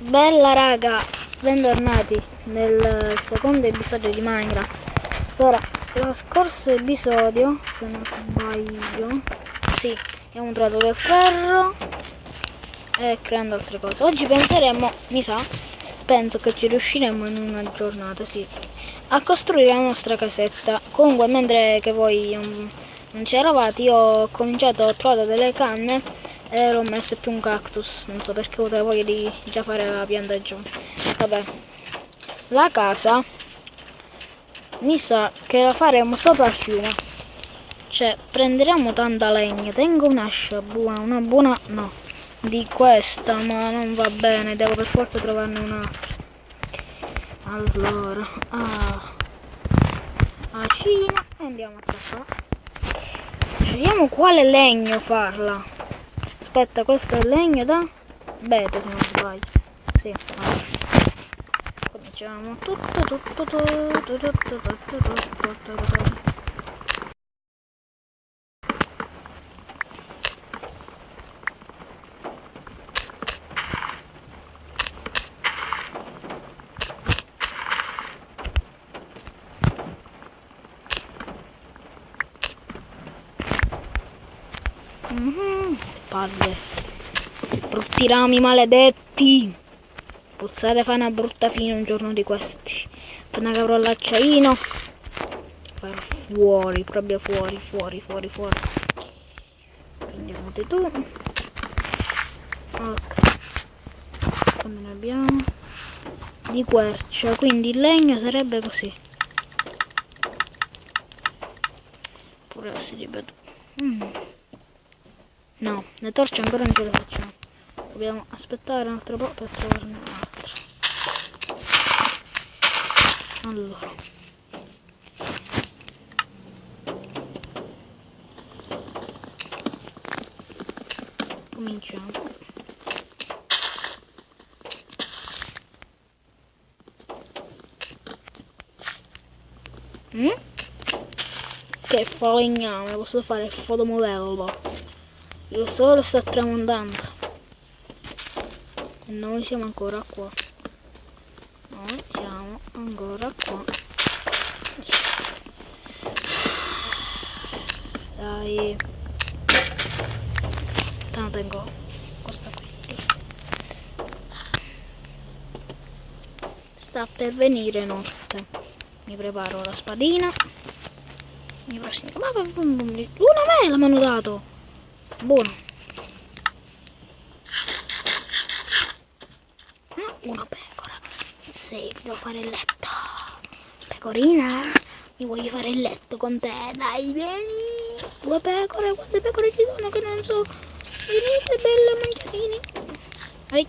Bella raga, bentornati nel secondo episodio di Minecraft. Ora, lo scorso episodio, se non sbaglio, sì, abbiamo trovato del ferro e creando altre cose. Oggi penseremo, penso che ci riusciremo in una giornata, sì, a costruire la nostra casetta. Comunque, mentre che voi non c'eravate, io ho trovato delle canne e l'ho messo più un cactus. Non so perché ho avuto voglia di già fare la piantagione. Vabbè, la casa mi sa che la faremo sopra il fiume. Cioè, prenderemo tanta legna. Tengo un'ascia buona, una buona, no, di questa, ma non va bene, devo per forza trovarne un'altra. Allora, acina e andiamo a casa. Scegliamo quale legno farla. Aspetta, questo è il legno da bete, se non sbaglio. Sì, allora. Cominciamo tutto. Palle. Brutti rami maledetti. Puzzare fa una brutta fine un giorno di questi. Appena che avrò l'acciaino. Far fuori, proprio fuori. Prendiamo te tu. Ok. Quando ne abbiamo? Di quercia, quindi il legno sarebbe così. Pure si ripeto. No, le torce ancora non ce le facciamo. Dobbiamo aspettare un altro po' per trovarne un'altra. Allora. Cominciamo. Che falegname, posso fare il fotomodello. Il sole sta tramontando. E noi siamo ancora qua. Dai. Tanto tengo questa qui. Sta per venire notte. Mi preparo la spadina. Una mela mi hanno dato. Buono. Una pecora. Sì, devo fare il letto. Pecorina, mi voglio fare il letto con te. Dai, vieni. Due pecore, quante pecore ci sono che non so. Venite, belle mangiarini. Vai.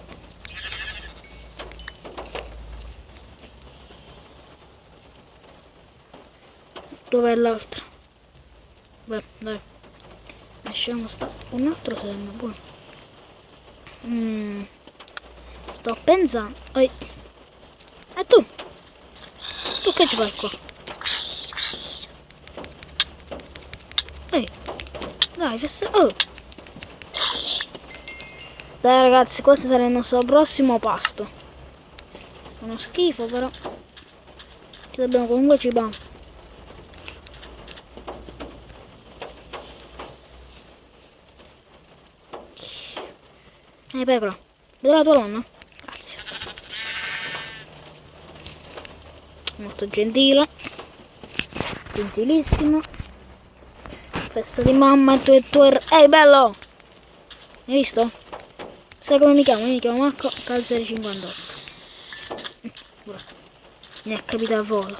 Dov'è l'altra? Beh, dai. Lasciamo sta. Un altro seme, buono. Sto pensando. E tu? Tu che ci fai qua? Ehi, dai, oh. Dai ragazzi, questo sarà il nostro prossimo pasto. Uno schifo però. Ci dobbiamo comunque cibare. Ehi pecora, vedo la tua nonna? Grazie. Molto gentile. Gentilissimo. Festa di mamma e tu. Ehi bello! Hai visto? Sai come mi chiamo? Mi chiamo Marco Calzeri 58. Mi è capitato a volo.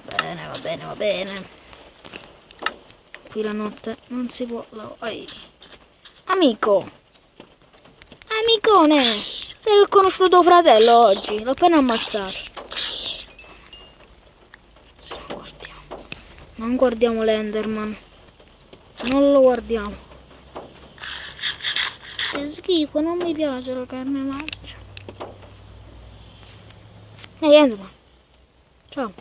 Va bene. Qui la notte non si può lavorare. Amico! Amicone! Sai che ho conosciuto tuo fratello oggi? L'ho appena ammazzato. Se lo guardiamo. Non guardiamo l'Enderman. Non lo guardiamo. Che schifo, non mi piace la carne mancia. Ehi Enderman. Ciao.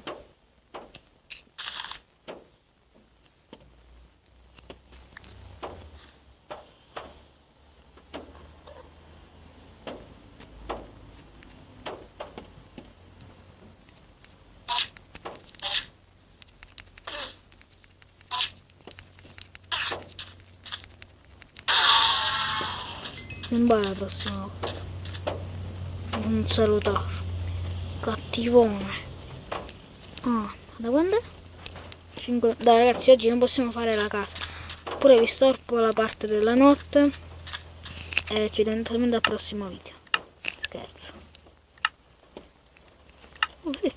impara la prossima volta. Non salutare. Cattivone. Ah, da quando è? 5. Dai ragazzi, oggi non possiamo fare la casa. Oppure vi storpo la parte della notte. E ci vediamo totalmente al prossimo video. Scherzo. Oh, sì.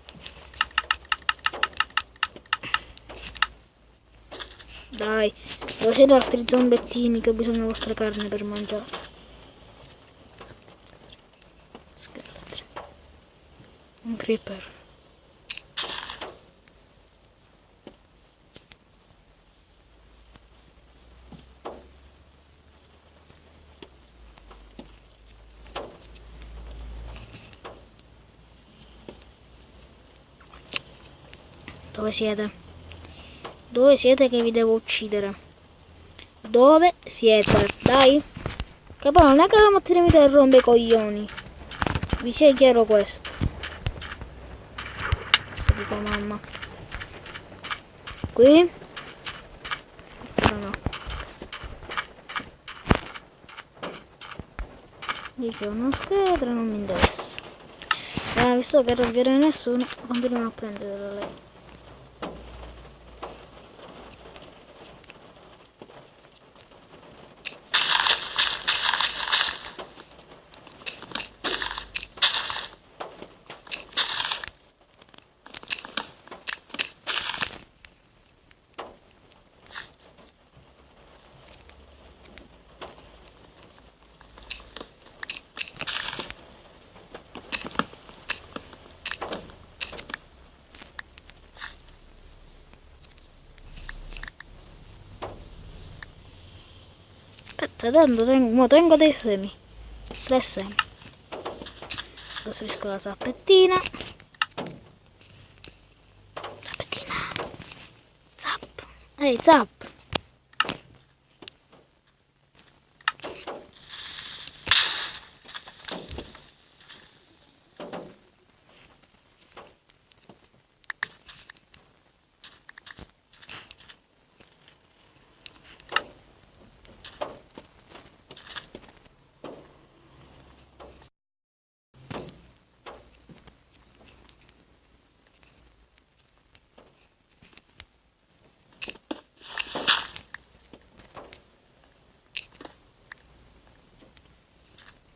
Dai, dove siete altri zombettini che ho bisogno della vostra carne per mangiare? Scheletri. Un creeper. Dove siete? Dove siete che vi devo uccidere? Dove siete? Dai! Che poi non è che dobbiamo tirare a rompe i coglioni. Vi sia chiaro questo. Questo dico mamma. Qui? No, no. Dice uno scheletro, non mi interessa. Visto che non viene nessuno, continuiamo a prendere da lei. Aspetta, tengo dei semi. 3 semi. Costruisco la zappettina. Zappettina. Zap. Ehi, zap.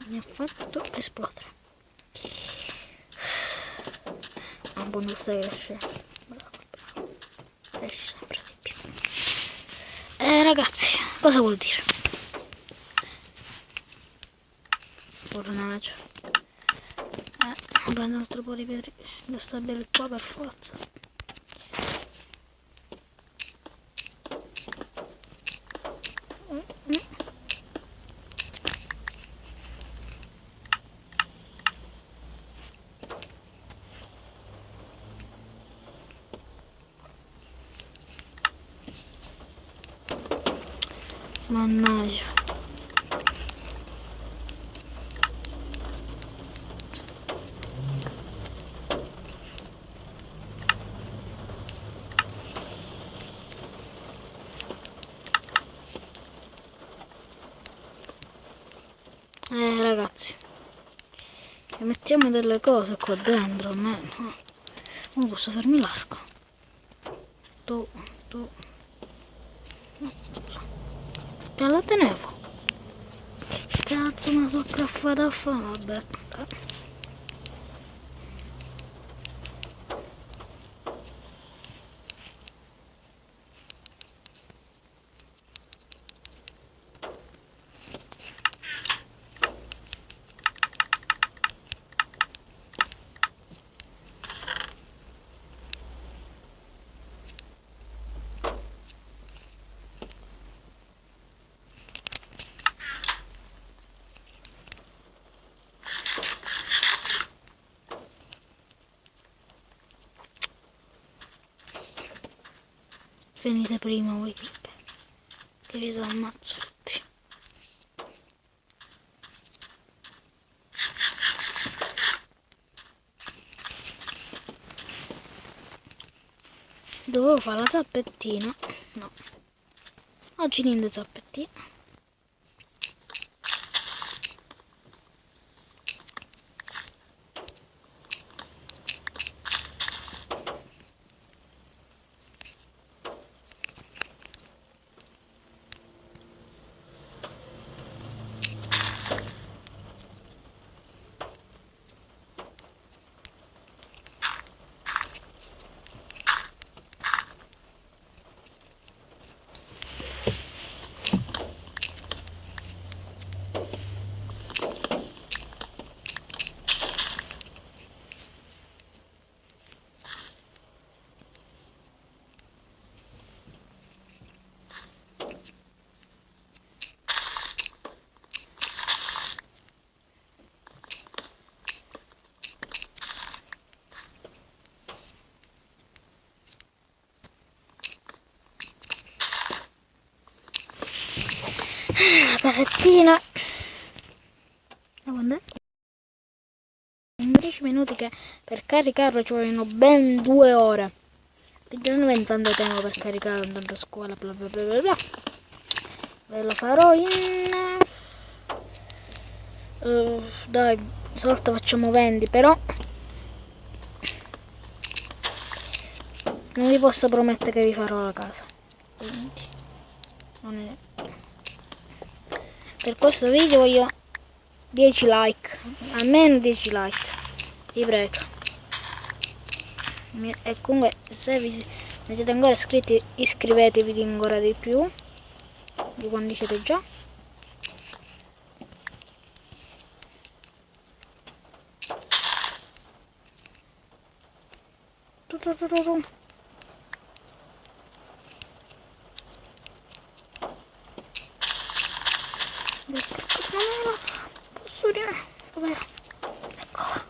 Mi ha fatto esplodere. Un bonus cresce. Bravo, bravo. Cresce sempre di più. Ragazzi, cosa vuol dire? Fornaggio. Prendo un altro po' di vetri. Devo stabilire qua per forza. Mannaggia. Ragazzi, mettiamo delle cose qua dentro almeno. Non posso farmi l'arco. Tu. No, scusa. Già la tenevo. Che cazzo me la so craffata a fare? Vabbè. Venite prima voi che vi ammazzo tutti. Dovevo fare la zappettina. No. Oggi niente zappettina. casettina. E quando è? 10 minuti che per caricarlo ci vogliono ben 2 ore. Perché non avendo tanto tempo per caricarlo, tanto scuola, bla bla bla bla bla. Ve lo farò in... dai, stavolta facciamo 20, però non vi posso promettere che vi farò la casa. Quindi, non è... Per questo video voglio 10 like, almeno 10 like, vi prego. E comunque se non siete ancora iscritti, iscrivetevi ancora di più di quando siete già. Posso dire? Dov'era? Eccola.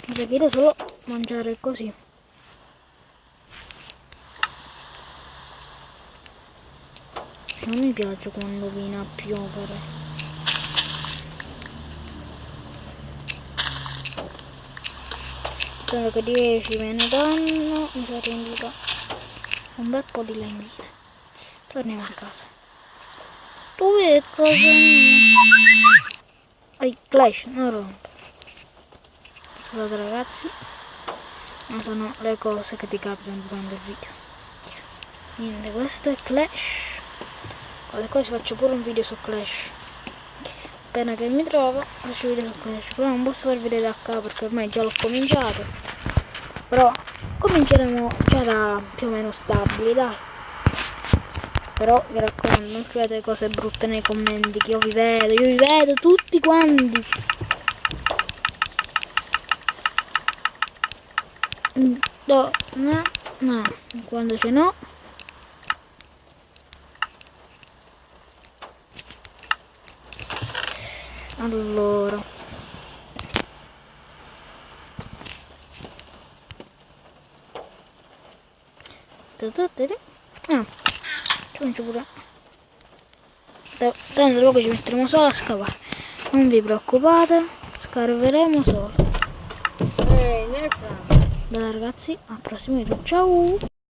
Mi servire solo mangiare così. Non mi piace quando viene a piovere. Spero che 10 me ne danno. Mi sa rendito un bel po' di legno. Torniamo a casa. Dove è cosa mia? Ai Clash, non rompo. Scusate ragazzi, ma sono le cose che ti capitano durante il video. Niente, questo è Clash. Con le cose faccio pure un video su Clash. Appena che mi trovo faccio video su Clash. Però non posso far vedere da qua perché ormai già l'ho cominciato. Però cominceremo già da più o meno stabili, dai. Però mi raccomando, non scrivete cose brutte nei commenti che io vi vedo tutti quanti. No, quando ce n'ho. Allora. Ci faccio pure. Tanto dopo ci metteremo solo a scavare. Non vi preoccupate, scaveremo solo. Bene ragazzi, al prossimo video, ciao!